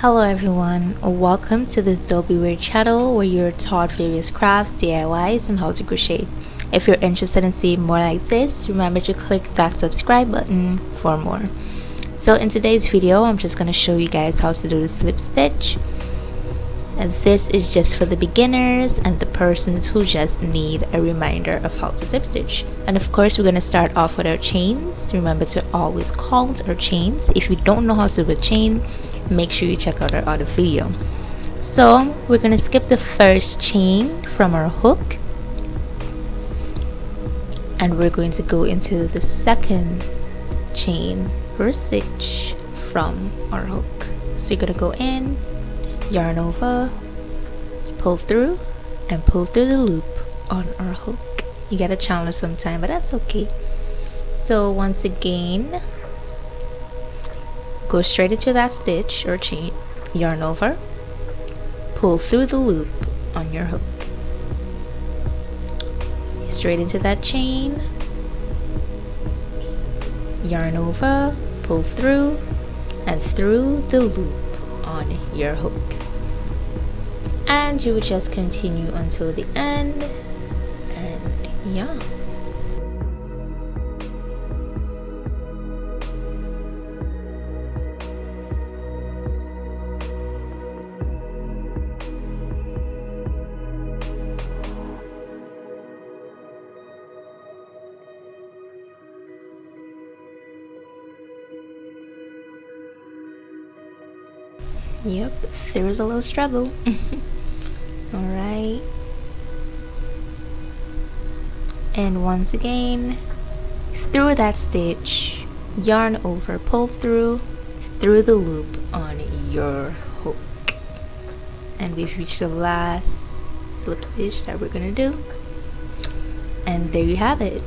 Hello everyone, welcome to the Zobi Wear channel where you're taught various crafts, DIYs, and how to crochet. If you're interested in seeing more like this, remember to click that subscribe button for more. So in today's video, I'm just going to show you guys how to do the slip stitch. And this is just for the beginners and the persons who just need a reminder of how to slip stitch. And of course, we're going to start off with our chains. Remember to always count our chains. If you don't know how to do a chain, make sure you check out our other video. So we're going to skip the first chain from our hook, and we're going to go into the second chain or stitch from our hook. So you're going to go in, yarn over, pull through, and pull through the loop on our hook. You get a challenge sometime, but that's okay. So once again, go straight into that stitch or chain, yarn over, pull through the loop on your hook, straight into that chain, yarn over, pull through, and through the loop on your hook. And you would just continue until the end, and yeah. Yep, there was a little struggle. Alright. And once again, through that stitch, yarn over, pull through the loop on your hook. And we've reached the last slip stitch that we're gonna do. And there you have it.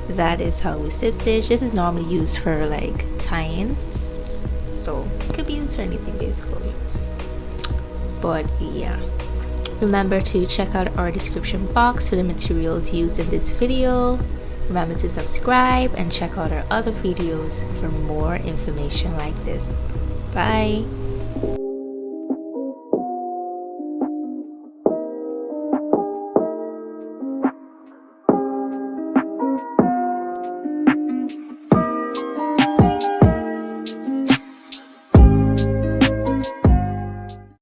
That is how we slip stitch. This is normally used for like tie-ins, so it could be used for anything basically. But yeah, remember to check out our description box for the materials used in this video. Remember to subscribe and check out our other videos for more information like this. Bye.